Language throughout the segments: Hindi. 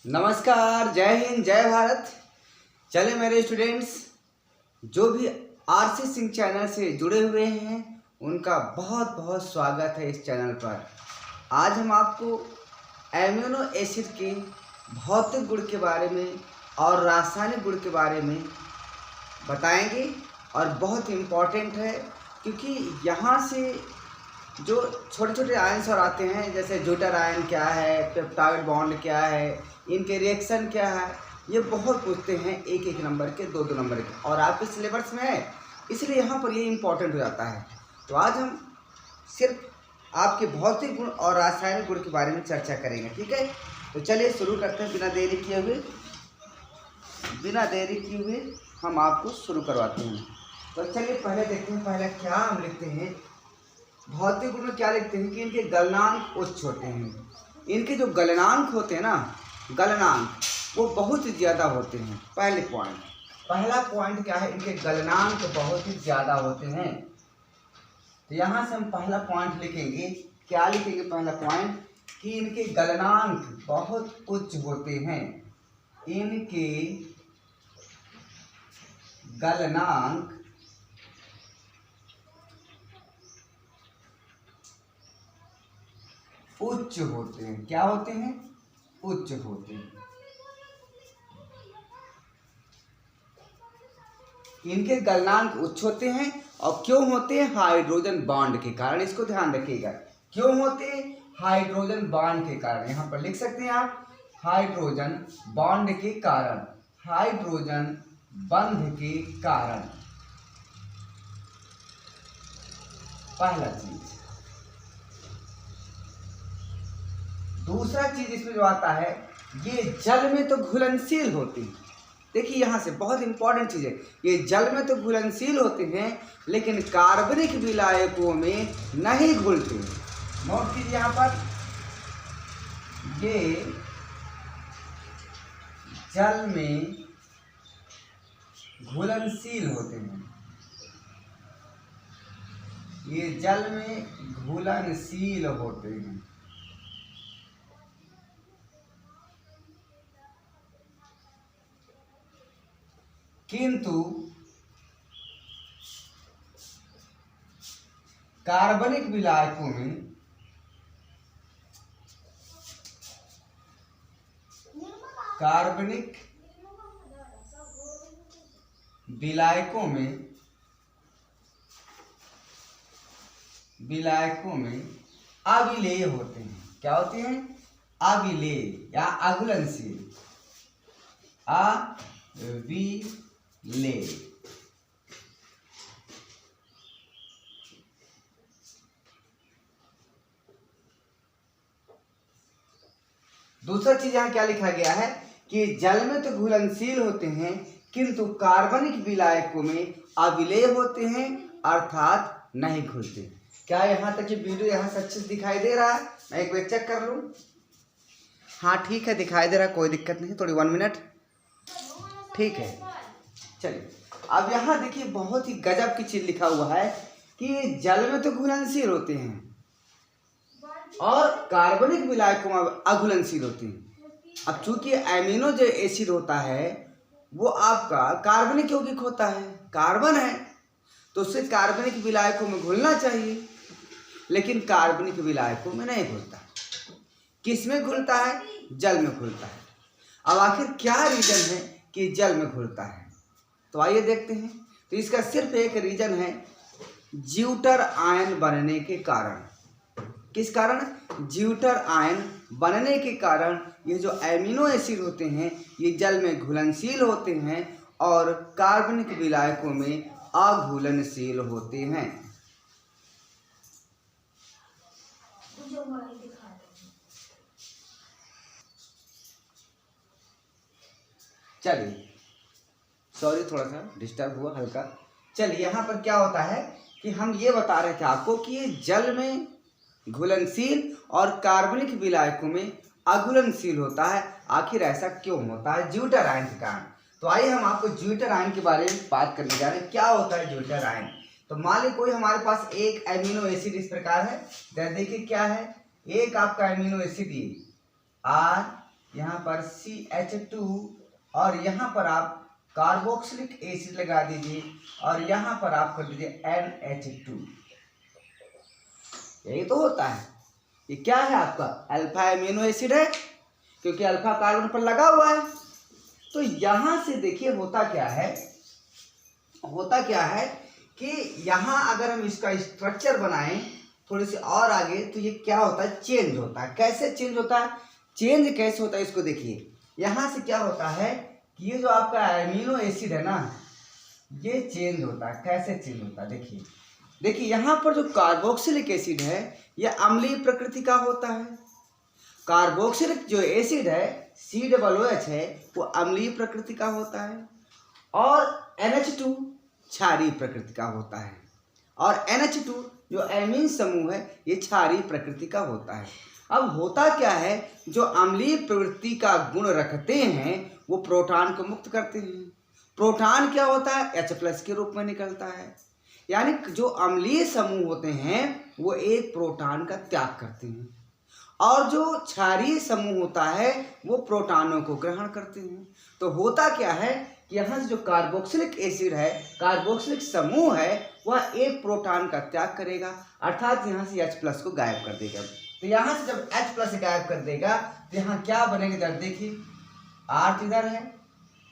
नमस्कार, जय हिंद, जय भारत। चले मेरे स्टूडेंट्स, जो भी आरसी सिंह चैनल से जुड़े हुए हैं उनका बहुत बहुत स्वागत है इस चैनल पर। आज हम आपको एमिनो एसिड के भौतिक गुण के बारे में और रासायनिक गुण के बारे में बताएंगे और बहुत इम्पॉर्टेंट है, क्योंकि यहाँ से जो छोटे छोटे आयंस और आते हैं, जैसे ज्यूटर आयन क्या है, पेप्टाइड बॉन्ड क्या है, इनके रिएक्शन क्या है, ये बहुत पूछते हैं, एक एक नंबर के, दो दो नंबर के, और आपके सिलेबस में है, इसलिए यहाँ पर ये इम्पोर्टेंट हो जाता है। तो आज हम सिर्फ आपके भौतिक गुण और रासायनिक गुण के बारे में चर्चा करेंगे, ठीक है। तो चलिए शुरू करते हैं बिना देरी किए हुए हम आपको शुरू करवाते हैं। तो चलिए पहले देखते हैं, पहले क्या हम लिखते हैं भौतिक गुण में, क्या लिखते हैं कि इनके गलनांक उच्च होते हैं। इनके जो गलनांक होते हैं ना, गलनांक वो बहुत ही ज़्यादा होते हैं। पहला पॉइंट क्या है, इनके गलनांक बहुत ही ज़्यादा होते हैं। तो यहाँ से हम पहला पॉइंट लिखेंगे, क्या लिखेंगे पहला पॉइंट कि इनके गलनांक बहुत उच्च होते हैं। इनके गलनांक उच्च होते हैं। क्या होते हैं? उच्च होते हैं। इनके गलनांक उच्च होते हैं। और क्यों होते हैं? हाइड्रोजन बॉन्ड के कारण। इसको ध्यान रखिएगा, क्यों होते हैं? हाइड्रोजन बॉन्ड के कारण। यहां पर लिख सकते हैं आप, हाइड्रोजन बॉन्ड के कारण, हाइड्रोजन बंध के कारण। पहला चीज। दूसरा चीज इसमें जो आता है, ये जल में तो घुलनशील होते हैं। देखिए यहां से बहुत इंपॉर्टेंट चीज है, ये जल में तो घुलनशील होते हैं लेकिन कार्बनिक विलायकों में नहीं घुलते। नोट कीजिए यहां पर, ये जल में घुलनशील होते हैं, ये जल में घुलनशील होते हैं। किंतु कार्बनिक विलायकों में अविलेय होते हैं। क्या होते हैं? अविलेय या अघुलनशील। अविलेय। दूसरा चीज यहां क्या लिखा गया है कि जल में तो घुलनशील होते हैं किंतु कार्बनिक विलायकों में अविलेय होते हैं, अर्थात नहीं घुलते। क्या यहां तक ये वीडियो यहां से अच्छे से दिखाई दे रहा है? मैं एक बार चेक कर लूं। हाँ ठीक है, दिखाई दे रहा है, कोई दिक्कत नहीं। थोड़ी 1 मिनट, ठीक है। चलिए अब यहाँ देखिए, बहुत ही गजब की चीज लिखा हुआ है कि जल में तो घुलनशील होते हैं और कार्बनिक विलायकों में अघुलनशील होते हैं। अब चूंकि एमिनो जो एसिड होता है वो आपका कार्बनिक यौगिक होता है, कार्बन है, तो उससे कार्बनिक विलायकों में घुलना चाहिए, लेकिन कार्बनिक विलायकों में नहीं घुलता। किस में घुलता है? जल में घुलता है। अब आखिर क्या रीजन है कि जल में घुलता है? तो आइए देखते हैं। तो इसका सिर्फ एक रीजन है, ज्यूटर आयन बनने के कारण। किस कारण? ज्यूटर आयन बनने के कारण ये जो एमिनो एसिड होते हैं ये जल में घुलनशील होते हैं और कार्बनिक विलायकों में अघुलनशील होते हैं। चलिए, सॉरी थोड़ा सा डिस्टर्ब हुआ हल्का। चलिए यहाँ पर क्या होता है कि हम ये बता रहे थे आपको कि ये जल में घुलनशील और कार्बनिक विलायकों में अघुलनशील होता है। आखिर ऐसा क्यों होता है? ज्यूटर आयन के कारण। तो आइए हम आपको ज्यूटर आयन के बारे में बात करने जा रहे हैं। क्या होता है ज्यूटर आयन? तो मान ली कोई हमारे पास एक एमिनो एसिड इस प्रकार है, देखिए क्या है, एक आपका एमिनो एसिड ये R यहाँ पर CH2 और यहाँ पर आप कार्बोक्सिलिक एसिड लगा दीजिए और यहाँ पर आप कर दीजिए NH2। यही तो होता है। ये क्या है आपका अल्फा एमिनो एसिड है, क्योंकि अल्फा कार्बन पर लगा हुआ है। तो यहां से देखिए होता क्या है कि यहाँ अगर हम इसका स्ट्रक्चर बनाएं थोड़ी सी और आगे, तो ये क्या होता है, चेंज होता है। कैसे चेंज होता है, चेंज कैसे होता है इसको देखिए। यहाँ से क्या होता है कि ये जो आपका एमिनो एसिड है ना, ये चेंज होता है। कैसे चेंज होता है देखिए यहाँ पर जो कार्बोक्सिलिक एसिड है यह अम्लीय प्रकृति का होता है। कार्बोक्सिलिक जो एसिड है COOH है वो अम्लीय प्रकृति का होता है और NH2 क्षारीय प्रकृति का होता है। और NH2 जो एमीन समूह है ये क्षारीय प्रकृति का होता है। अब होता क्या है, जो अम्लीय प्रवृत्ति का गुण रखते हैं वो प्रोटॉन को मुक्त करते हैं। प्रोटॉन क्या होता है, H+ के रूप में निकलता है। यानी जो अम्लीय समूह होते हैं वो एक प्रोटॉन का त्याग करते हैं और जो क्षारीय समूह होता है वो प्रोटॉनों को ग्रहण करते हैं। तो होता क्या है कि यहाँ से जो कार्बोक्सिलिक एसिड है, कार्बोक्सिलिक समूह है, वह एक प्रोटॉन का त्याग करेगा, अर्थात यहाँ से H+ को गायब कर देगा। तो यहाँ से जब H+ गायब कर देगा तो यहाँ क्या बनेगा, इधर देखिए R इधर है,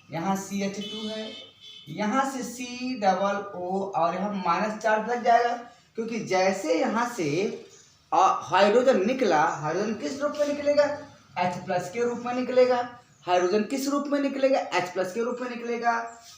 यहाँ CH2 है, यहाँ से COO और यहाँ -चार्ज लग जाएगा, क्योंकि जैसे यहाँ से हाइड्रोजन निकला, हाइड्रोजन किस रूप में निकलेगा, H+ के रूप में निकलेगा। हाइड्रोजन किस रूप में निकलेगा, H+ के रूप में निकलेगा।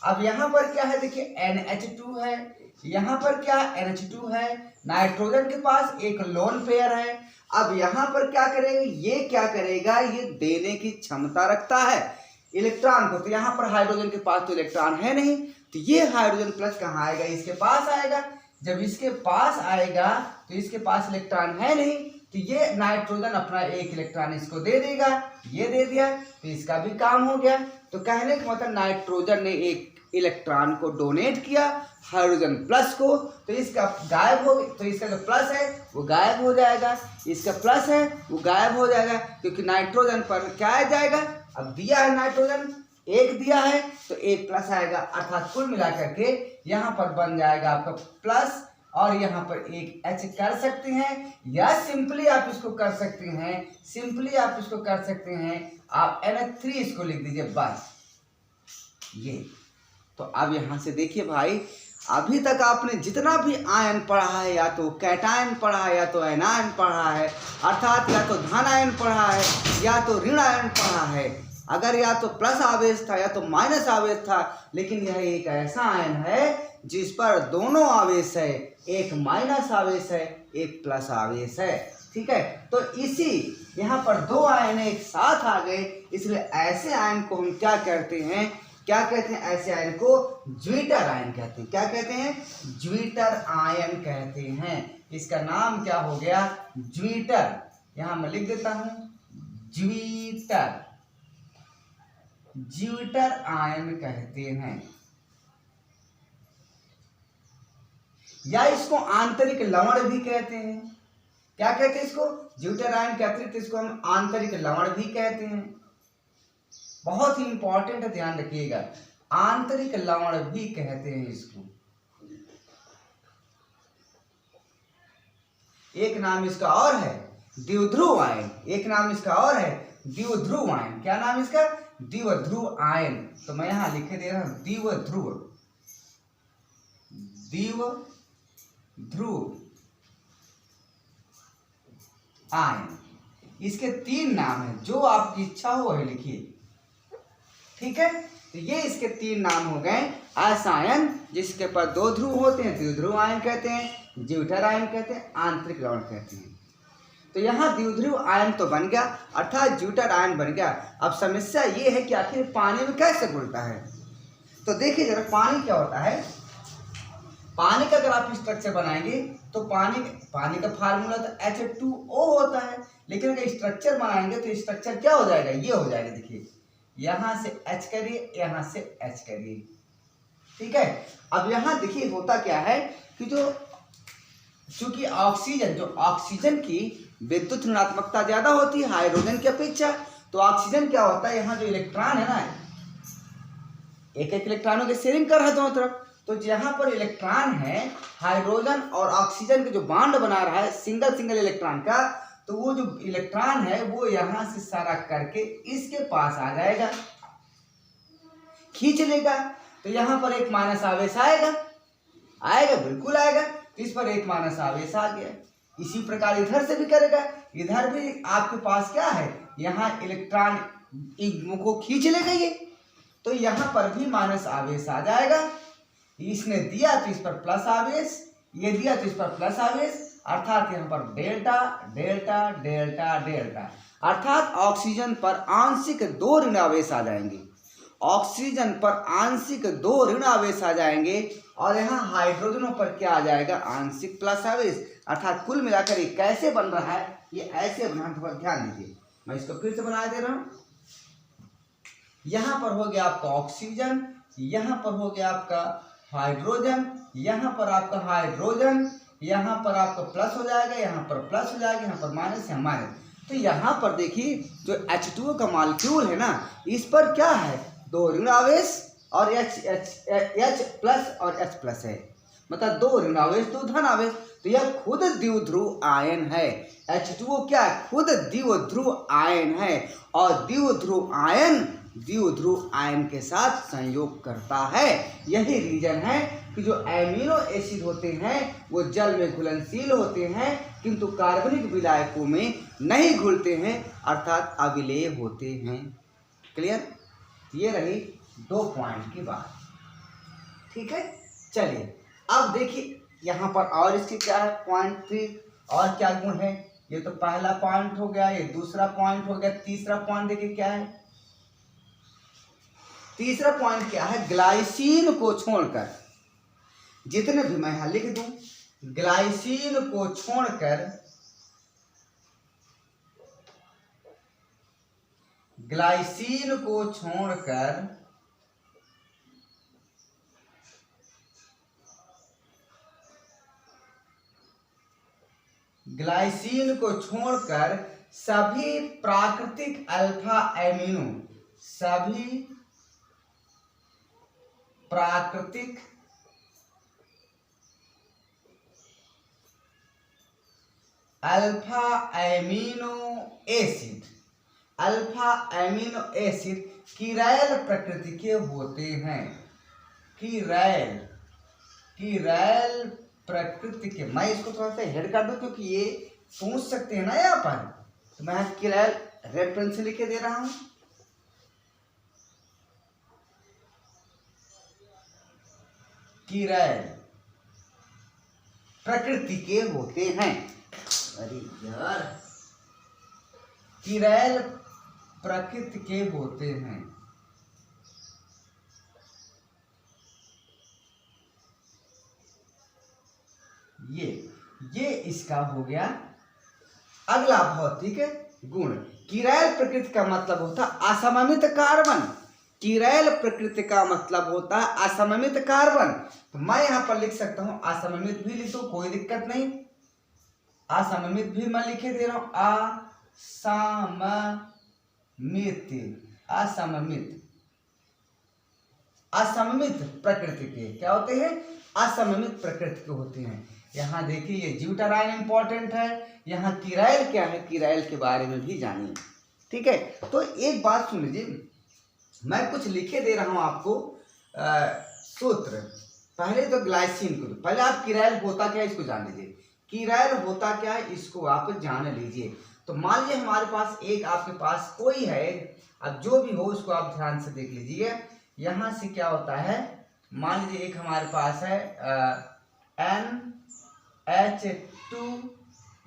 अब यहाँ पर क्या है देखिए NH2 है, यहाँ पर क्या है NH2 है, नाइट्रोजन के पास एक लोन पेयर है। अब यहाँ पर क्या करेगा, ये क्या करेगा, ये देने की क्षमता रखता है इलेक्ट्रॉन को। तो यहाँ पर हाइड्रोजन के पास तो इलेक्ट्रॉन है नहीं, तो ये हाइड्रोजन प्लस कहाँ आएगा, इसके पास आएगा। जब इसके पास आएगा तो इसके पास इलेक्ट्रॉन है नहीं, तो ये नाइट्रोजन अपना एक इलेक्ट्रॉन इसको दे देगा, ये दे दिया तो इसका भी काम हो गया। तो कहने का मतलब नाइट्रोजन ने एक इलेक्ट्रॉन को डोनेट किया हाइड्रोजन प्लस को, तो इसका गायब हो, तो इसका जो प्लस है वो गायब हो जाएगा, इसका प्लस है वो गायब हो जाएगा, क्योंकि नाइट्रोजन पर क्या आ जाएगा, अब दिया है नाइट्रोजन एक दिया है तो एक प्लस आएगा, अर्थात कुल मिलाकर के यहाँ पर बन जाएगा आपका प्लस और यहाँ पर एक H कर सकते हैं, या सिंपली आप इसको कर सकते हैं, आप NH3 इसको लिख दीजिए बस ये। तो अब यहाँ से देखिए भाई, अभी तक आपने जितना भी आयन पढ़ा है, या तो कैटायन पढ़ा है या तो एनायन पढ़ा है, अर्थात या तो धन आयन पढ़ा है या तो ऋण आयन पढ़ा है। अगर या तो प्लस आवेश था या तो माइनस आवेश था, लेकिन यह एक ऐसा आयन है जिस पर दोनों आवेश है, एक माइनस आवेश है एक प्लस आवेश है। ठीक है, तो इसी यहाँ पर दो आयन एक साथ आ गए, इसलिए ऐसे आयन को हम क्या कहते हैं, ऐसे आयन को ज्विटर आयन कहते हैं। क्या कहते हैं, ज्विटर आयन कहते हैं। इसका नाम क्या हो गया, ज्विटर। यहाँ मैं लिख देता हूं ज्विटर आयन कहते हैं, या इसको आंतरिक लवण भी कहते हैं। क्या कहते हैं इसको, ज्विटर आयन के अतिरिक्त इसको हम आंतरिक लवण भी कहते हैं। बहुत ही इंपॉर्टेंट है, ध्यान रखिएगा, आंतरिक लवण भी कहते हैं इसको। एक नाम इसका और है द्विध्रुव आयन, एक नाम इसका और है द्विध्रुव आयन। क्या नाम इसका, द्विध्रुव आयन। तो मैं यहां लिख दे रहा हूं द्विध्रुव आयन। इसके 3 नाम हैं, जो आपकी इच्छा हो वही लिखिए। ठीक है, तो ये इसके 3 नाम हो गए। ऐसा आयन जिसके पर 2 ध्रुव होते हैं द्विध्रुव आयन कहते हैं, ज्विटर आयन कहते हैं, आंतरिक लवण कहते हैं। तो यहाँ द्विध्रुव आयन तो बन गया, अर्थात ज्विटर आयन बन गया। अब समस्या ये है कि आखिर पानी में कैसे घुलता है। तो देखिए जरा, पानी क्या होता है, पानी का अगर आप स्ट्रक्चर बनाएंगे तो पानी का फार्मूला तो H2O होता है, लेकिन अगर स्ट्रक्चर बनाएंगे तो स्ट्रक्चर क्या हो जाएगा, ये हो जाएगा। देखिए यहां से H करिए, यहां से H करिए। ठीक है, अब यहां देखिए होता क्या है कि चूंकि ऑक्सीजन की विद्युत ऋणात्मकता ज्यादा होती है हाइड्रोजन की अपेक्षा, तो ऑक्सीजन क्या होता है, यहाँ जो इलेक्ट्रॉन है ना, एक एक इलेक्ट्रॉनों के शेयरिंग कर रहा है दोनों तरफ, तो यहाँ पर इलेक्ट्रॉन है, हाइड्रोजन और ऑक्सीजन के जो बॉन्ड बना रहा है सिंगल सिंगल इलेक्ट्रॉन का, तो वो जो इलेक्ट्रॉन है वो यहाँ से सारा करके इसके पास आ जाएगा, खींच लेगा। तो यहाँ पर एक माइनस आवेश आएगा, आएगा बिल्कुल आएगा। तो इस पर एक माइनस आवेश आ गया। इसी प्रकार इधर से भी करेगा, इधर भी आपके पास क्या है, यहाँ इलेक्ट्रॉन को खींच लेगा ये, तो यहाँ पर भी माइनस आवेश आ जाएगा। इसने दिया तो इस पर प्लस आवेश, ये दिया तो इस पर प्लस आवेश, अर्थात यहाँ पर डेल्टा डेल्टा डेल्टा डेल्टा, अर्थात ऑक्सीजन पर आंशिक 2 ऋण आवेश आ जाएंगे, ऑक्सीजन पर आंशिक 2 ऋण आवेश आ जाएंगे, और यहाँ हाइड्रोजनों पर क्या आ जाएगा, आंशिक प्लस आवेश। अर्थात कुल मिलाकर ये कैसे बन रहा है, ये ऐसे बना, पर ध्यान दीजिए, मैं इसको फिर से बना दे रहा हूँ। यहाँ पर हो गया आपका ऑक्सीजन, यहाँ पर हो गया आपका हाइड्रोजन, यहाँ पर आपका हाइड्रोजन, यहाँ पर आपका प्लस हो जाएगा, यहाँ पर प्लस हो जाएगा, यहाँ पर माइनस, यहाँ माइनस। तो यहाँ पर देखिए जो H2O का मॉलिक्यूल है ना, इस पर क्या है, 2 ऋण आवेश और H प्लस और H प्लस है, मतलब 2 ऋण आवेश 2 धन आवेश। तो यह खुद द्विध्रुव आयन है। H2O क्या है, खुद द्विध्रुव आयन है, और द्विध्रुव आयन के साथ संयोग करता है। यही रीजन है कि जो एमिनो एसिड होते हैं वो जल में घुलनशील होते हैं, किंतु कार्बनिक विलायकों में नहीं घुलते हैं, अर्थात अविलेय होते हैं। क्लियर? ये रही 2 पॉइंट की बात। ठीक है, चलिए अब देखिए यहाँ पर और इसकी क्या है, पॉइंट 3 और क्या गुण है। ये तो पहला पॉइंट हो गया, ये दूसरा पॉइंट हो गया। तीसरा पॉइंट देखिए क्या है, तीसरा पॉइंट क्या है, ग्लाइसिन को छोड़कर, जितने भी मैं यहां लिख दूं, ग्लाइसिन को छोड़कर, ग्लाइसिन को छोड़कर ग्लाइसिन को छोड़कर सभी प्राकृतिक अल्फा एमिनो, सभी प्राकृतिक alpha amino acid, alpha amino acid chiral प्रकृति के होते हैं। किरैल प्रकृति के, मैं इसको थोड़ा सा हेड कर दूं क्योंकि ये पूछ सकते हैं ना यहाँ पर, तो मैं किरैल रेड पेन से लिखे दे रहा हूं। किरैल प्रकृति के होते हैं। अरे यार, किरैल प्रकृति के होते हैं। ये इसका हो गया अगला भौतिक गुण। किरैल प्रकृति का मतलब होता है असममित कार्बन। किरैल प्रकृति का मतलब होता है असममित कार्बन। तो मैं यहां पर लिख सकता हूं, असममित भी लिख दो, कोई दिक्कत नहीं, असममित भी मैं लिखे दे रहा हूं, असममित प्रकृति के क्या होते हैं, असममित प्रकृति के होते हैं। यहाँ देखिए ये ज्यूटाराइन इंपॉर्टेंट है, यहाँ किरैल क्या है, किरैल के बारे में भी जानिए। ठीक है, तो एक बात सुन लीजिए, मैं कुछ लिखे दे रहा हूं आपको सूत्र। पहले तो ग्लाइसिन को, पहले आप किरैल होता क्या है इसको जान लीजिए। किरैल होता क्या है इसको आप जान लीजिए। तो मान लीजिए हमारे पास एक, आपके पास कोई है, अब जो भी हो उसको आप ध्यान से देख लीजिए। यहाँ से क्या होता है, मान लीजिए एक हमारे पास है NH2,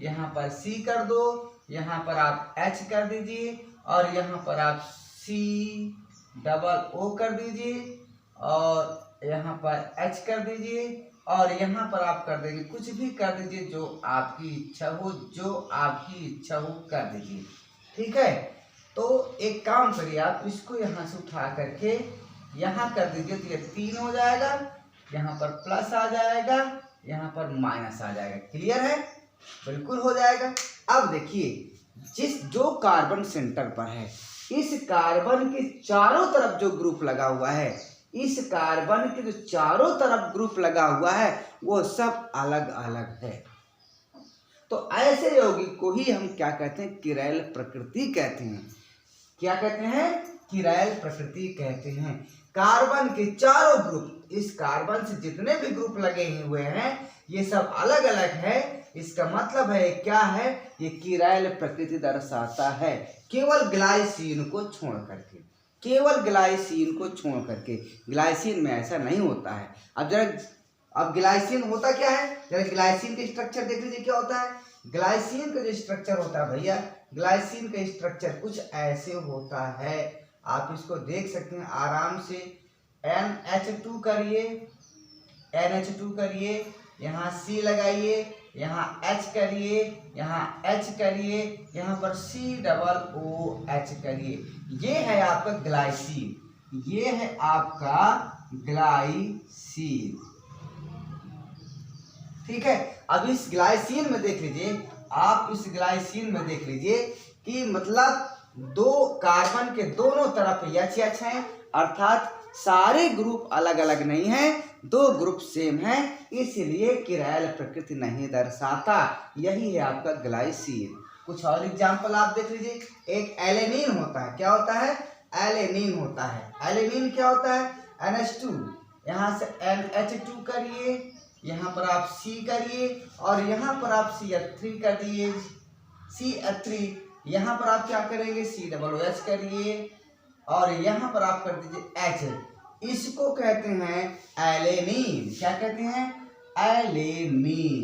यहाँ पर C कर दो, यहाँ पर आप H कर दीजिए, और यहाँ पर आप COO कर दीजिए, और यहाँ पर H कर दीजिए, और यहाँ पर आप कर देंगे, कुछ भी कर दीजिए जो आपकी इच्छा हो, जो आपकी इच्छा हो कर दीजिए। ठीक है, तो एक काम करिए, आप इसको यहाँ से उठा करके यहाँ कर दीजिए, तो ये 3 हो जाएगा, यहाँ पर प्लस आ जाएगा, यहाँ पर माइनस आ जाएगा। क्लियर है, बिल्कुल हो जाएगा। अब देखिए जो कार्बन सेंटर पर है इस कार्बन के चारों तरफ जो ग्रुप लगा हुआ है, इस कार्बन के जो चारों तरफ ग्रुप लगा हुआ है वो सब अलग अलग है। तो ऐसे यौगिक को ही हम क्या कहते हैं, किरैल प्रकृति कहते हैं। क्या कहते हैं, किरैल प्रकृति कहते हैं। कार्बन के चारों ग्रुप, इस कार्बन से जितने भी ग्रुप लगे हुए हैं ये सब अलग अलग है। इसका मतलब है क्या है, ये किरैल प्रकृति दर्शाता है, केवल ग्लाइसिन को छोड़ करके, केवल ग्लाइसिन को छोड़ करके। ग्लाइसिन में ऐसा नहीं होता है। अब ग्लाइसिन होता क्या है, जरा ग्लाइसिन का स्ट्रक्चर देख लीजिए क्या होता है। ग्लाइसिन का जो स्ट्रक्चर होता है भैया, ग्लाइसिन का स्ट्रक्चर कुछ ऐसे होता है, आप इसको देख सकते हैं आराम से। NH2 करिए, NH2 करिए, यहाँ C लगाइए, यहाँ H करिए, यहाँ H करिए, यहाँ पर COOH करिए। ये है आपका ग्लाइसिन, ये है आपका ग्लाइसिन। ठीक है। अब इस ग्लाइसिन में देख लीजिए, आप इस ग्लाइसिन में देख लीजिए कि मतलब दो कार्बन के दोनों तरफ H हैं, अर्थात सारे ग्रुप अलग अलग नहीं हैं, दो ग्रुप सेम हैं, इसलिए किरैल प्रकृति नहीं दर्शाता। यही है आपका ग्लाइसिन। कुछ और एग्जाम्पल आप देख लीजिए। एक एलेनिन होता है, क्या होता है, एलेनिन होता है। एलेनिन क्या होता है, NH2, यहाँ से NH2 करिए, यहाँ पर आप C करिए और यहाँ पर आप CH3 कर दिए, CH3, यहाँ पर आप क्या करेंगे, COOH करिए और यहाँ पर आप कर दीजिए H। इसको कहते हैं एलेनिन। क्या कहते हैं, एलेनिन,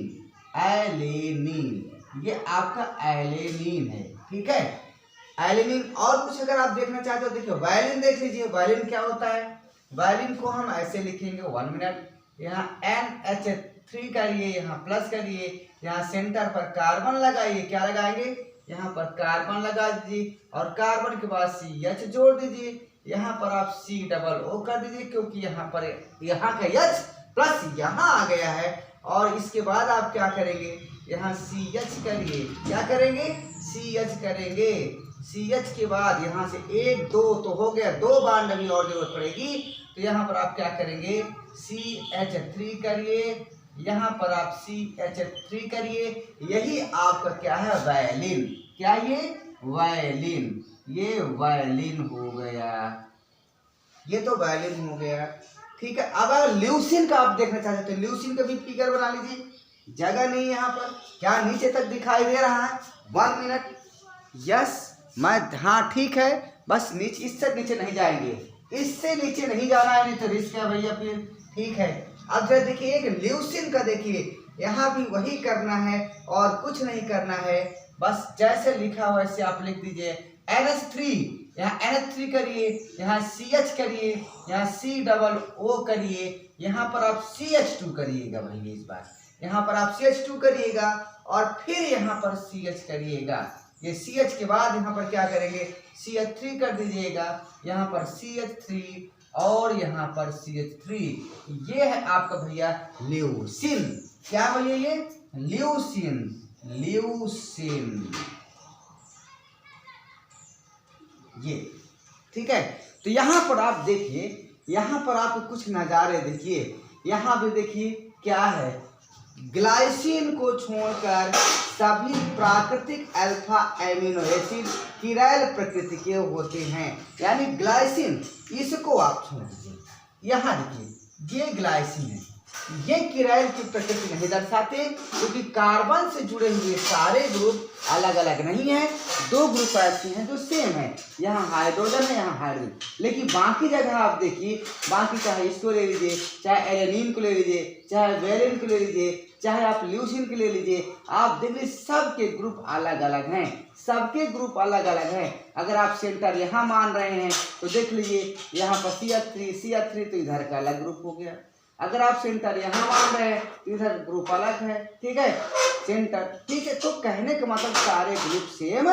एलेनिन, ये आपका एलेनिन है। ठीक है, एलेनिन। और कुछ अगर आप देखना चाहते हो, देखिए वायलिन देख लीजिए। वायलिन क्या होता है, वायलिन को हम ऐसे लिखेंगे, 1 मिनट। यहाँ NH3 करिए, यहाँ प्लस करिए, यहाँ सेंटर पर कार्बन लगाइए, क्या लगाएंगे, यहाँ पर कार्बन लगा दीजिए और कार्बन के बाद CH जोड़ दीजिए, यहाँ पर आप COO कर दीजिए, क्योंकि यहाँ पर यहाँ का H प्लस यहाँ आ गया है। और इसके बाद आप क्या करेंगे, यहाँ CH करिए, क्या करेंगे, CH करेंगे। CH के बाद यहाँ से 1 2 तो हो गया, 2 बार अभी और जरूरत पड़ेगी, तो यहाँ पर आप क्या करेंगे, CH3 करिए, यहाँ पर आप CH3 करिए। यही आपका क्या है, वायलिन। क्या ये, वायलिन, ये वायलिन हो गया, ये तो वायलिन हो गया। ठीक है। अब अगर ल्यूसिन का आप देखना चाहते हैं तो ल्यूसिन का भी फिगर बना लीजिए। जगह नहीं यहाँ पर, क्या नीचे तक दिखाई दे रहा है, 1 मिनट। यस, मैं, हाँ ठीक है, बस नीचे, इससे नीचे नहीं जाएंगे, इससे नीचे नहीं जाना है, नहीं तो रिस्क है भैया फिर। ठीक है। अब जरा देखिए एक ल्यूसिन का, देखिए यहाँ भी वही करना है और कुछ नहीं करना है, बस जैसे लिखा हुआ वैसे आप लिख दीजिए। NH3, यहाँ NH3 करिए, यहाँ CH करिए, यहाँ COO करिए, यहाँ पर आप CH2 करिएगा भैया। इस बार यहाँ पर आप CH2 करिएगा और फिर यहाँ पर CH करिएगा। ये CH के बाद यहाँ पर क्या करेंगे, CH3 कर दीजिएगा, यहाँ पर CH3 और यहाँ पर CH3। ये है आपका भैया ल्यूसिन। क्या भैया, ये ल्यूसिन, ल्यूसिन, ये। ठीक है। तो यहाँ पर आप देखिए, यहाँ पर आप कुछ नज़ारे देखिए। यहाँ पे देखिए क्या है, ग्लाइसिन को छोड़कर सभी प्राकृतिक अल्फा एमिनो एसिड किरैल प्रकृति के होते हैं। यानी ग्लाइसिन, इसको आप छोड़ दीजिए। यहाँ देखिए ये ग्लाइसिन है, ये किरैल की प्रकृति नहीं दर्शाते, क्योंकि कार्बन से जुड़े हुए सारे ग्रुप अलग अलग नहीं है, 2 ग्रुप ऐसे हैं जो सेम है। यहाँ हाइड्रोजन है, यहाँ हाइड्रोजन, लेकिन बाकी जगह आप देखिए, बाकी चाहे इसको ले लीजिए, चाहे एलेनिन को ले लीजिए, चाहे वेलिन को ले लीजिए, चाहे आप ल्यूसिन के ले लीजिए, आप देखिए सबके ग्रुप अलग अलग हैं, सबके ग्रुप अलग अलग हैं। अगर आप सेंटर यहाँ मान रहे हैं तो देख लीजिए यहाँ पर CH3 तो इधर का अलग ग्रुप हो गया। अगर आप सेंटर यहाँ मान रहे हैं तो इधर ग्रुप अलग है। ठीक है, सेंटर। ठीक है, तो कहने का मतलब सारे ग्रुप सेम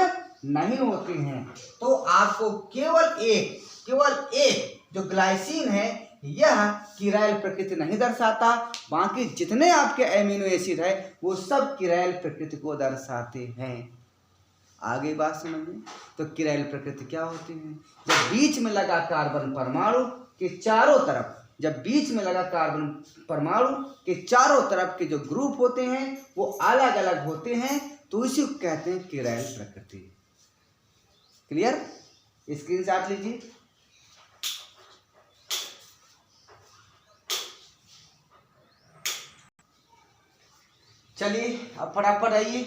नहीं होते हैं। तो आपको केवल एक जो ग्लाइसिन है यह किरैल प्रकृति नहीं दर्शाता, बाकी जितने आपके एमिनो एसिड है वो सब किरैल प्रकृति को दर्शाते हैं। आगे बात समझ में। तो किरैल प्रकृति क्या होती है? जब बीच में लगा कार्बन परमाणु के चारों तरफ, जब बीच में लगा कार्बन परमाणु के चारों तरफ के जो ग्रुप होते हैं वो अलग अलग होते हैं, तो इसी को कहते हैं किरैल प्रकृति। क्लियर? स्क्रीनशॉट लीजिए। चलिए अब फटाफट आइए।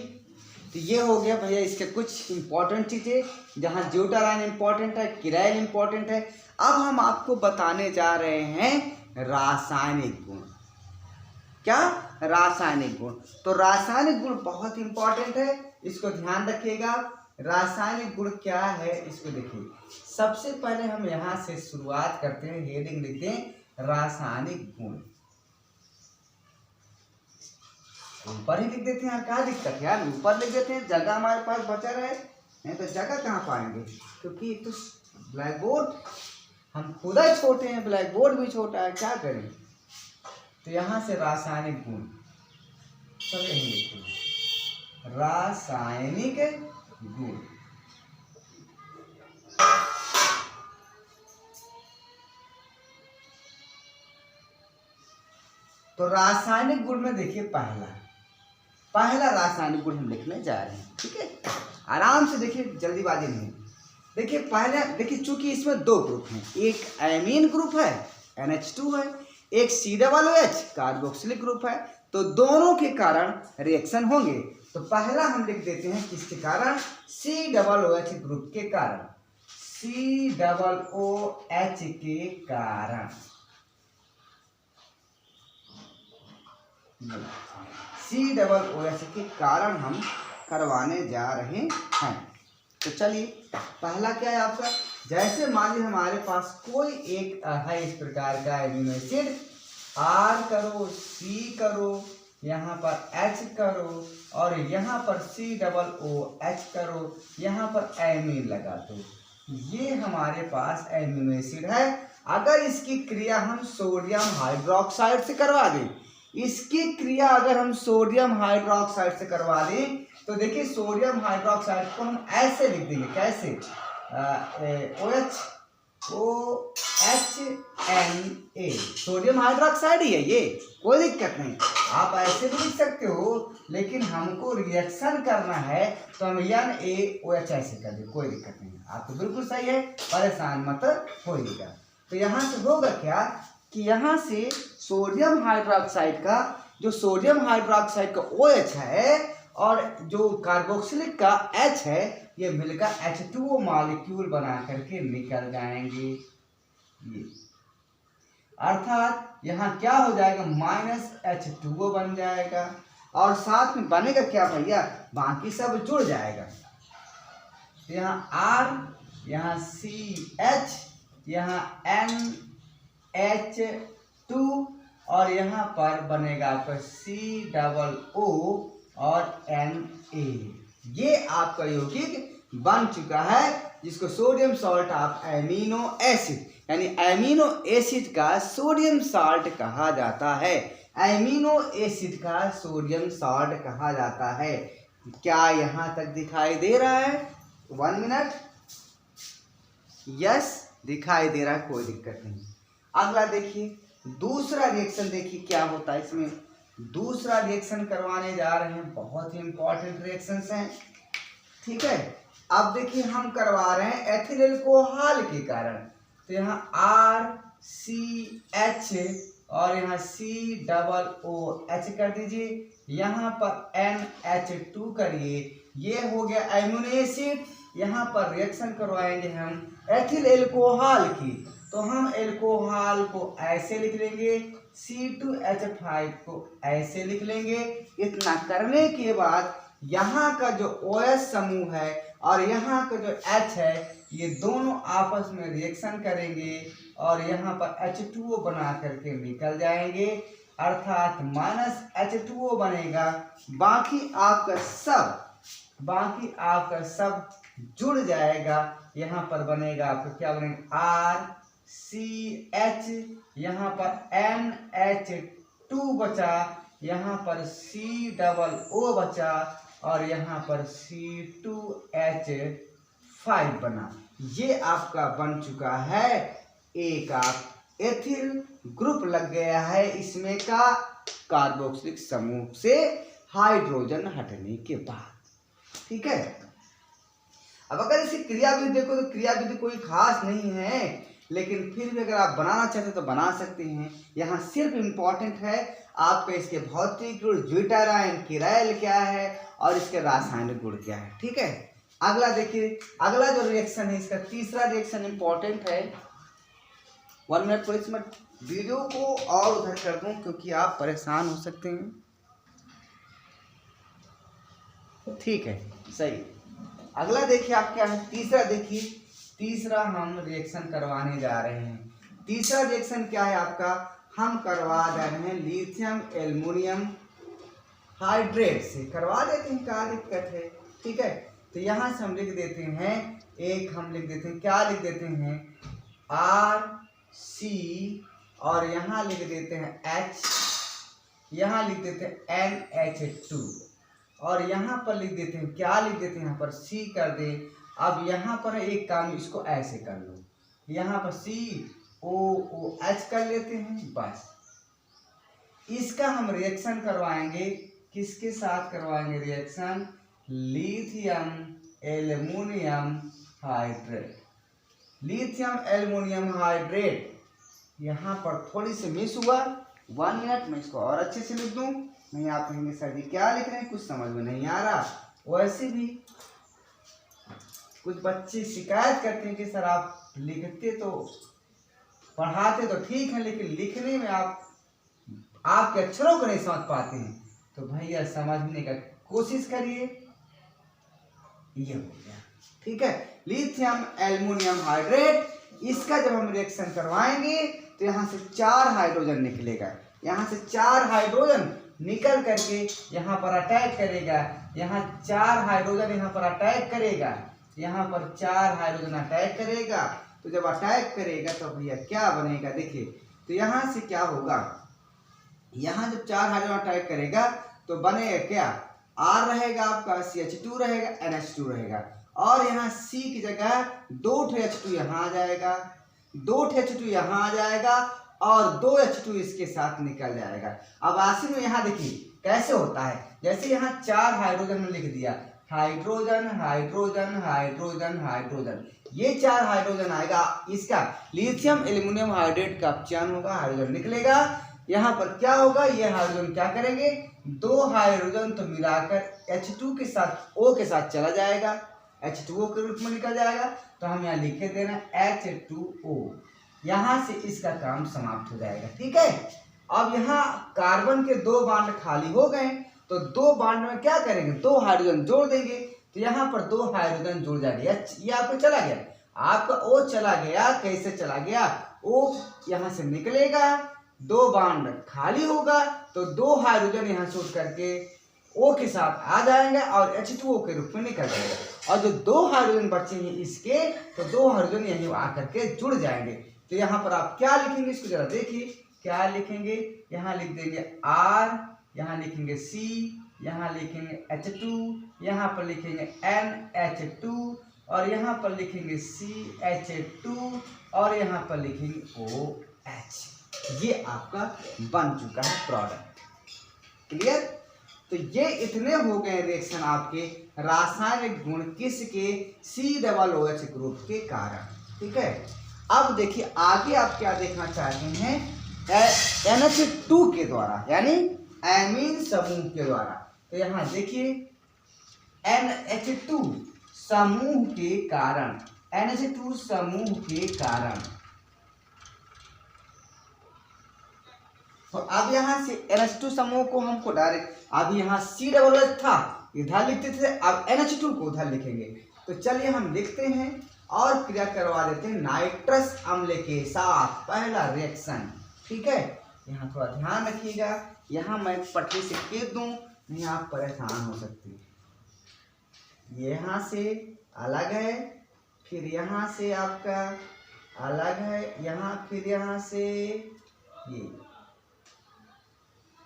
तो ये हो गया भैया इसके कुछ इंपॉर्टेंट चीजें, जहाँ ज्यूटालाइन इंपॉर्टेंट है, किरैल इंपॉर्टेंट है। अब हम आपको बताने जा रहे हैं रासायनिक गुण। क्या? रासायनिक गुण। तो रासायनिक गुण बहुत इंपॉर्टेंट है, इसको ध्यान रखिएगा। रासायनिक गुण क्या है इसको देखिए। सबसे पहले हम यहाँ से शुरुआत करते हैं, हेडिंग लिखते हैं रासायनिक गुण। ऊपर ही लिख देते हैं यार, क्या दिक्कत है यार, ऊपर लिख देते हैं, जगह हमारे पास बचा रहे, नहीं तो जगह कहाँ पाएंगे, क्योंकि तो ब्लैक बोर्ड हम खुद ही छोटे हैं, ब्लैक बोर्ड भी छोटा है, क्या करें। तो यहाँ से रासायनिक गुण सब यही लिखते हैं, रासायनिक गुण। तो रासायनिक गुण में देखिए पहला रासायनिक गुण हम लिखने जा रहे हैं, ठीक है। आराम से देखिए, जल्दीबाजी नहीं। देखिए पहले देखिए, चूंकि इसमें दो ग्रुप हैं, एक एमीन ग्रुप है NH2 है, एक COOH कार्बोक्सिलिक ग्रुप है, तो दोनों के कारण रिएक्शन होंगे। तो पहला हम लिख देते हैं किसके कारण? COOH ग्रुप के कारण, COOH के कारण, COOH के कारण हम करवाने जा रहे हैं। तो चलिए पहला क्या है आपका, जैसे मान लीजिए हमारे पास कोई एक है इस प्रकार का एमिनो एसिड, R करो, C करो, यहाँ पर H करो और यहाँ पर COOH करो, यहाँ पर एमीन लगा दो। ये हमारे पास एमिनो एसिड है। अगर इसकी क्रिया हम सोडियम हाइड्रोक्साइड से करवा दें, इसकी क्रिया अगर हम सोडियम हाइड्रोक्साइड से करवा दें, तो देखिए सोडियम हाइड्रोक्साइड को हम ऐसे लिख देंगे, कैसे? OHNA, सोडियम हाइड्रोक्साइड ही है ये, कोई दिक्कत नहीं, आप ऐसे भी लिख सकते हो, लेकिन हमको रिएक्शन करना है तो हम NaOH ऐसे कर दें, कोई दिक्कत नहीं। आप तो बिल्कुल सही है, परेशान मत होइएगा। तो यहाँ से होगा क्या कि यहाँ से सोडियम हाइड्रोक्साइड का, जो सोडियम हाइड्रोक्साइड का OH है और जो कार्बोक्सिलिक का H है, ये मिलकर H2O मॉलिक्यूल बना करके निकल जाएंगे। ये अर्थात यहाँ क्या हो जाएगा, -H2O बन जाएगा और साथ में बनेगा क्या भैया, बाकी सब जुड़ जाएगा। तो यहाँ R, यहाँ CH, यहाँ NH2 और यहाँ पर बनेगा आपका COO और Na। ये आपका यौगिक बन चुका है, जिसको sodium salt of amino acid, यानी एमिनो एसिड का सोडियम साल्ट कहा जाता है। एमिनो एसिड का सोडियम साल्ट कहा जाता है। क्या यहाँ तक दिखाई दे रहा है? 1 मिनट। यस, दिखाई दे रहा है, कोई दिक्कत नहीं। अगला देखिए, दूसरा रिएक्शन देखिए क्या होता है इसमें। दूसरा रिएक्शन करवाने जा रहे हैं, बहुत ही इंपॉर्टेंट रिएक्शंस हैं, ठीक है। अब देखिए हम करवा रहे हैं एथिल अल्कोहल के कारण। तो यहाँ RCH और यहाँ COOH कर दीजिए, यहाँ पर NH2 करिए, ये हो गया एमिनो एसिड। यहाँ पर रिएक्शन करवाएंगे हम एथिल अल्कोहल की, तो हम अल्कोहल को ऐसे लिख लेंगे, C2H5 को ऐसे लिख लेंगे। इतना करने के बाद यहाँ का जो OH समूह है और यहाँ का जो H है, ये दोनों आपस में रिएक्शन करेंगे और यहाँ पर H2O बना करके निकल जाएंगे, अर्थात -H2O बनेगा। बाकी आपका सब जुड़ जाएगा। यहाँ पर बनेगा आपका क्या बनेगा, RCH, यहाँ पर NH2 बचा, यहाँ पर COO बचा और यहाँ पर C2H5 बना। ये आपका बन चुका है एक आप एथिल ग्रुप लग गया है इसमें का कार्बोक्सिलिक समूह से हाइड्रोजन हटने के बाद। ठीक है। अब अगर इसी क्रियाविधि देखो तो क्रियाविधि कोई खास नहीं है, लेकिन फिर भी अगर आप बनाना चाहते तो बना सकते हैं। यहाँ सिर्फ इम्पोर्टेंट है आपका इसके भौतिक गुण ज्यूटाराइन किराइल क्या है और इसके रासायनिक गुण क्या है। ठीक है। अगला देखिए, अगला जो रिएक्शन है इसका तीसरा रिएक्शन इम्पोर्टेंट है। 1 मिनट प्लीज, मैं वीडियो को और उधर कर दूं क्योंकि आप परेशान हो सकते हैं। ठीक है, सही। अगला देखिए आप क्या है, तीसरा देखिए, तीसरा हम रिएक्शन करवाने जा रहे हैं। तीसरा रिएक्शन क्या है आपका, हम करवा रहे हैं लिथियम एल्युमिनियम हाइड्रेट से। करवा देते हैं, क्या दिक्कत है। ठीक है। तो यहाँ से हम लिख देते हैं, एक हम लिख देते हैं, क्या लिख देते हैं, RC और यहाँ लिख देते हैं H, यहाँ लिख देते हैं NH2 और यहाँ पर लिख देते हैं, क्या लिख देते हैं, यहाँ पर C कर दे। अब यहाँ पर एक काम, इसको ऐसे कर लो, यहाँ पर COOH कर लेते हैं, बस। इसका हम रिएक्शन करवाएंगे, किसके साथ करवाएंगे reaction, lithium aluminium hydrate. Lithium aluminium hydrate यहाँ पर थोड़ी सी मिस हुआ, 1 मिनट में इसको और अच्छे से लिख दूं। नहीं आप कहेंगे सर जी क्या लिख रहे हैं, कुछ समझ में नहीं आ रहा। वैसे भी कुछ बच्चे शिकायत करते हैं कि सर आप लिखते तो पढ़ाते तो ठीक है, लेकिन लिखने में आपके अक्षरों को नहीं समझ पाते हैं। तो भैया समझने का कोशिश करिए। ये हो गया। ठीक है। लिथियम एल्युमिनियम हाइड्रेट, इसका जब हम रिएक्शन करवाएंगे तो यहाँ से 4 हाइड्रोजन निकलेगा। यहाँ से 4 हाइड्रोजन निकल करके यहाँ पर अटैक करेगा। यहाँ 4 हाइड्रोजन यहाँ पर अटैक करेगा, यहाँ पर 4 हाइड्रोजन अटैक करेगा। तो जब अटैक करेगा तो भैया क्या बनेगा, देखिए। तो यहाँ से क्या होगा, यहाँ जब 4 हाइड्रोजन अटैक करेगा तो बनेगा क्या, R रहेगा आपका, CH2 रहेगा, NH2 रहेगा और यहाँ C की जगह 2 H2 यहाँ आ जाएगा, 2 H2 यहाँ आ जाएगा और 2 H2 इसके साथ निकल जाएगा। अब आखिर में यहाँ देखिए कैसे होता है, जैसे यहाँ 4 हाइड्रोजन में लिख दिया, हाइड्रोजन हाइड्रोजन हाइड्रोजन हाइड्रोजन, ये 4 हाइड्रोजन आएगा, इसका लिथियम एल्युमिनियम हाइड्रेट का अपचयन होगा, हाइड्रोजन निकलेगा। यहाँ पर क्या होगा, ये हाइड्रोजन क्या करेंगे, 2 हाइड्रोजन तो मिलाकर H2 के साथ O के साथ चला जाएगा, H2O के रूप में निकल जाएगा। तो हम यहाँ लिखे देना H2O, यहाँ से इसका काम समाप्त हो जाएगा। ठीक है। अब यहाँ कार्बन के 2 बांड खाली हो गए, तो 2 बांड में क्या करेंगे, 2 हाइड्रोजन जोड़ देंगे। तो यहाँ पर 2 हाइड्रोजन जुड़ जाएगा, ये आपको चला गया, आपका O चला गया। कैसे चला गया, O यहाँ से निकलेगा, 2 बांड खाली होगा तो 2 हाइड्रोजन यहाँ से उठ करके O के साथ आ जाएंगे और H2O के रूप में निकल जाएगा। और जो 2 हाइड्रोजन बचेंगे इसके, तो 2 हाइड्रोजन यहीं आकर के जुड़ जाएंगे। तो यहाँ पर आप क्या लिखेंगे, इसको जरा देखिए, क्या लिखेंगे, यहाँ लिख देंगे R, यहाँ लिखेंगे C, यहाँ लिखेंगे H2, यहाँ पर लिखेंगे NH2 और यहाँ पर लिखेंगे CH2 और यहाँ पर लिखेंगे OH। ये आपका बन चुका है प्रोडक्ट। क्लियर। तो ये इतने हो गए रिएक्शन आपके रासायनिक गुण किसके, COOH ग्रुप के कारण। ठीक है। अब देखिए आगे आप क्या देखना चाहते हैं, NH2 के द्वारा, यानी एमीन समूह के द्वारा। तो यहाँ देखिए NH2 समूह के कारण, NH2 समूह के कारण, तो अब यहाँ से NH2 समूह को हमको डायरेक्ट, अब यहाँ COOH था इधर लिखते थे, अब NH2 को उधर लिखेंगे। तो चलिए हम लिखते हैं और क्रिया करवा देते हैं नाइट्रस अम्ल के साथ पहला रिएक्शन। ठीक है। यहाँ थोड़ा ध्यान रखिएगा, यहाँ मैं पटरी से खींच दूं, नहीं आप परेशान हो सकते हैं। यहाँ से अलग है, फिर यहाँ से आपका अलग है, यहाँ फिर यहाँ से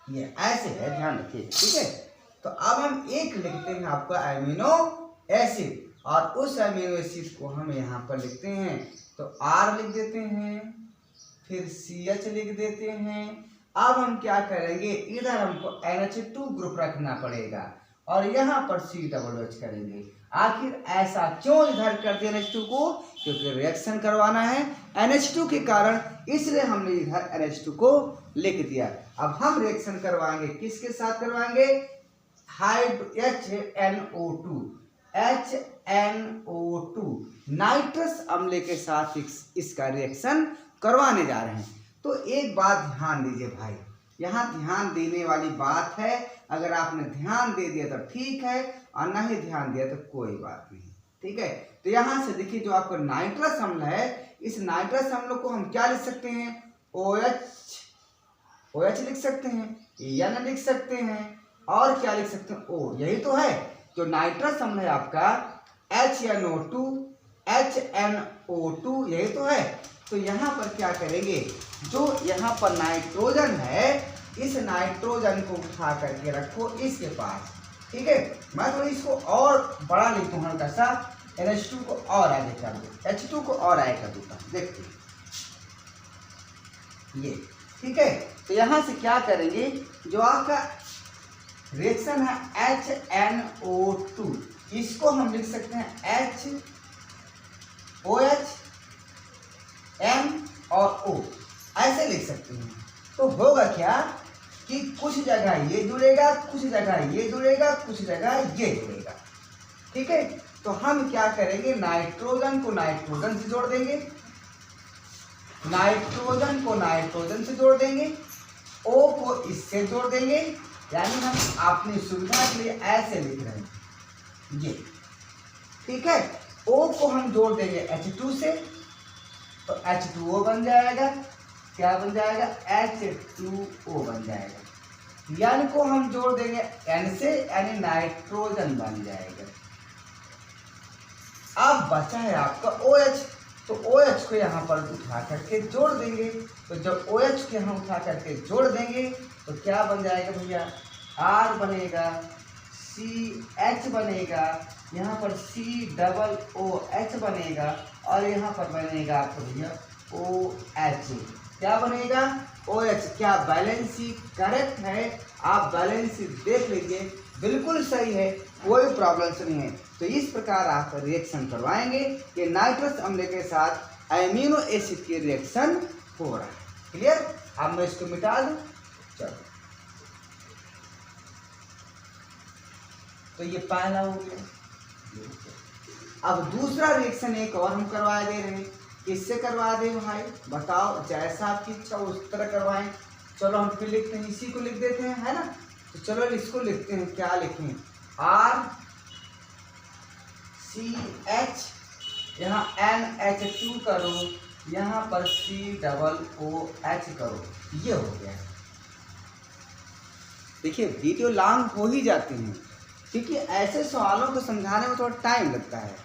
ये ऐसे है, ध्यान रखिए। ठीक है। तो अब हम एक लिखते हैं आपका अमीनो एसिड, और उस अमीनो एसिड को हम यहाँ पर लिखते हैं तो R लिख देते हैं, फिर CH लिख देते हैं। अब हम क्या करेंगे, इधर हमको NH2 ग्रुप रखना पड़ेगा और यहाँ पर COOH करेंगे। आखिर ऐसा क्यों इधर कर दिया NH2 को, क्योंकि रिएक्शन करवाना है NH2 के कारण, इसलिए हमने इधर NH2 को लिख दिया। अब हम रिएक्शन करवाएंगे, किसके साथ करवाएंगे, HNO2 नाइट्रस अम्ल के साथ इसका रिएक्शन करवाने जा रहे हैं। तो एक बात ध्यान दीजिए भाई, यहाँ ध्यान देने वाली बात है, अगर आपने ध्यान दे दिया तो ठीक है और नहीं ध्यान दिया तो कोई बात नहीं, ठीक है। तो यहाँ से देखिए जो आपका नाइट्रस अम्ल है, इस नाइट्रस अम्ल को हम क्या लिख सकते हैं, OH लिख सकते हैं, N लिख सकते हैं और क्या लिख सकते हैं, O। यही तो है जो नाइट्रस अम्ल है आपका HNO2, यही तो है। तो यहाँ पर क्या करेंगे, जो यहाँ पर नाइट्रोजन है, इस नाइट्रोजन को उठा करके रखो इसके पास, ठीक है। मैं तो इसको और बड़ा लिखता हूँ हल्का सा, NH2 को और आगे कर दो, H2 को और आगे कर दूंगा, देखते ये, ठीक है। तो यहाँ से क्या करेंगे, जो आपका रिएक्शन है HNO2, इसको हम लिख सकते हैं HOH M और O, ऐसे लिख सकते हैं। तो होगा क्या कि कुछ जगह ये जुड़ेगा, कुछ जगह ये जुड़ेगा, कुछ जगह ये जुड़ेगा, ठीक है। तो हम क्या करेंगे, नाइट्रोजन को नाइट्रोजन से जोड़ देंगे, नाइट्रोजन को नाइट्रोजन से जोड़ देंगे, O को इससे जोड़ देंगे, यानी हम अपनी सुविधा के लिए ऐसे लिख रहे हैं ये, ठीक है। O को हम जोड़ देंगे H2 से, तो H2O बन जाएगा, क्या बन जाएगा, H2O बन जाएगा। N को हम जोड़ देंगे N से, यानी नाइट्रोजन बन जाएगा। अब बचा है आपका OH, तो OH को यहाँ पर उठा करके जोड़ देंगे। तो जब OH को यहाँ उठा करके जोड़ देंगे तो क्या बन जाएगा भैया, R बनेगा, CH बनेगा, यहाँ पर COOH बनेगा और यहाँ पर बनेगा आपको भैया OH। क्या बनेगा, OH। क्या बैलेंसी करेक्ट है, आप बैलेंसी देख लीजिए, बिल्कुल सही है, कोई प्रॉब्लम नहीं है। तो इस प्रकार आप रिएक्शन करवाएंगे कि नाइट्रस अम्ल के साथ अमीनो एसिड की रिएक्शन हो रहा है। क्लियर, अब मैं इसको मिटा दूं, चलो। तो ये पहला हो गया। अब दूसरा रिएक्शन एक और हम करवा दे रहे हैं, किससे करवा दे भाई, बताओ, जैसा आपकी इच्छा उस तरह करवाएं। चलो हम फिर लिखते हैं, इसी को लिख देते हैं, है ना। तो चलो इसको लिखते हैं, क्या लिखें, RCH, यहाँ NH2 करो, यहाँ पर COOH करो, ये हो गया। देखिए वीडियो लॉन्ग हो ही जाते हैं, क्योंकि ऐसे सवालों को समझाने में थोड़ा टाइम लगता है,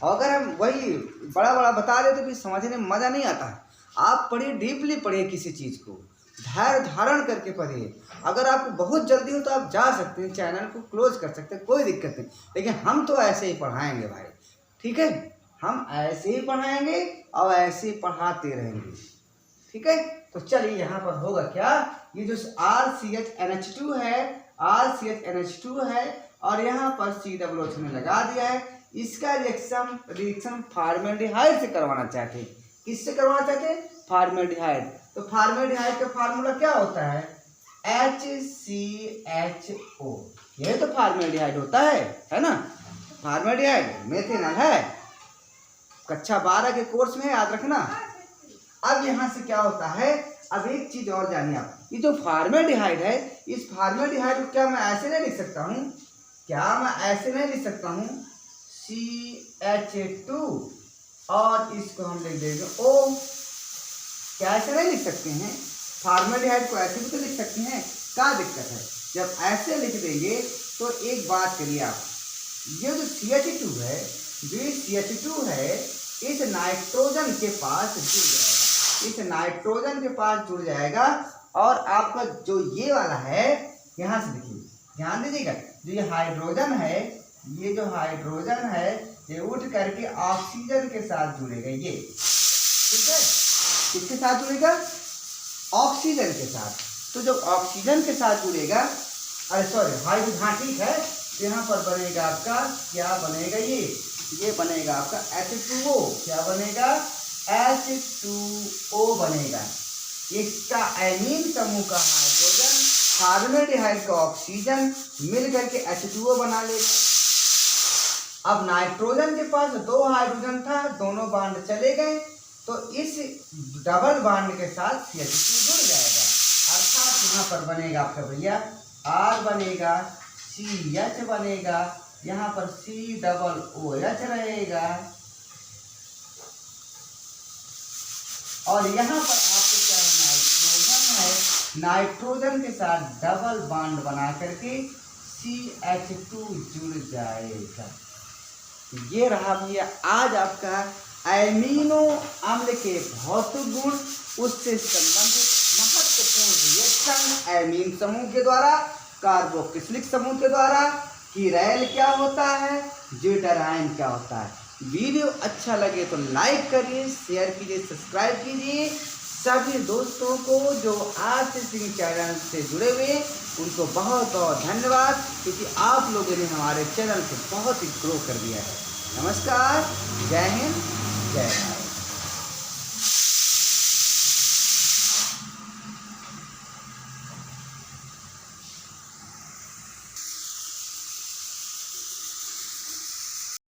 और अगर हम वही बड़ा बड़ा बता दें तो फिर समझने में मज़ा नहीं आता। आप पढ़िए, डीपली पढ़िए, किसी चीज़ को धैर्य धारण करके पढ़िए। अगर आपको बहुत जल्दी हो तो आप जा सकते हैं, चैनल को क्लोज कर सकते हैं, कोई दिक्कत नहीं, लेकिन हम तो ऐसे ही पढ़ाएंगे भाई, ठीक है। हम ऐसे ही पढ़ाएंगे और ऐसे ही पढ़ाते रहेंगे, ठीक है। तो चलिए यहाँ पर होगा क्या, ये जो RCHNH2 है, RCHNH2 है और यहाँ पर COOH में लगा दिया है, इसका रिएक्शन फॉर्मेल्डिहाइड से करवाना चाहते हैं। किससे करवाना चाहते हैं, फॉर्मेल्डिहाइड। तो फॉर्मेल्डिहाइड का फार्मूला क्या होता है, HCHO, यही तो फॉर्मेल्डिहाइड होता है ना। फॉर्मेल्डिहाइड मेथेनॉल है, कक्षा 12 के कोर्स में याद रखना। अब यहाँ से क्या होता है, अब एक चीज और जानिए आप, ये जो फॉर्मेल्डिहाइड है, इस फॉर्मेल्डिहाइड को क्या मैं ऐसे नहीं लिख सकता हूँ, क्या मैं ऐसे नहीं लिख सकता हूँ, CH2 और इसको हम लिख देंगे O। क्या ऐसे नहीं लिख सकते हैं, फॉर्मेल्डिहाइड को ऐसे भी तो लिख सकते हैं, क्या दिक्कत है। जब ऐसे लिख देंगे तो एक बात करिए आप, ये जो CH2 है, जो CH2 है, इस नाइट्रोजन के पास जुड़ जाएगा, इस नाइट्रोजन के पास जुड़ जाएगा, और आपका जो ये वाला है, यहाँ से देखिए, ध्यान दीजिएगा, जो ये हाइड्रोजन है, ये जो हाइड्रोजन है ये उठ करके ऑक्सीजन के साथ जुड़ेगा, ये ठीक है। किसके साथ जुड़ेगा? ऑक्सीजन के साथ। तो जब ऑक्सीजन के साथ जुड़ेगा, अरे सॉरी हाइड्रोजन, हाँ ठीक है, यहाँ पर बनेगा आपका, क्या बनेगा, ये बनेगा आपका H2O। क्या बनेगा? H2O बनेगा। इसका एमीन समूह का हाइड्रोजन कार्बोनाइड का ऑक्सीजन मिल करके H2O बना लेगा। अब नाइट्रोजन के पास 2 हाइड्रोजन था, दोनों बांड चले गए, तो इस डबल बांड के साथ CH2 जुड़ जाएगा। अर्थात यहाँ पर बनेगा आपका भैया R बनेगा, CH बनेगा, यहाँ पर COOH रहेगा, और यहाँ पर आपको क्या नाइट्रोजन है, नाइट्रोजन के साथ डबल बांड बना करके CH2 जुड़ जाएगा। ये रहा भैया आज आपका एमिनो अम्ल के भौतिक गुण, उससे संबंधित महत्वपूर्ण रिएक्शन एमीन समूह के द्वारा, कार्बोक्सिलिक समूह के द्वारा, कीरैल क्या होता है, ज्यूटराइन क्या होता है। वीडियो अच्छा लगे तो लाइक करिए, शेयर कीजिए, सब्सक्राइब कीजिए। सभी दोस्तों को जो आज से चैनल से जुड़े हुए उनको बहुत बहुत धन्यवाद, क्योंकि आप लोगों ने हमारे चैनल को बहुत ही ग्रो कर दिया है। नमस्कार, जय हिंद, जय भारत।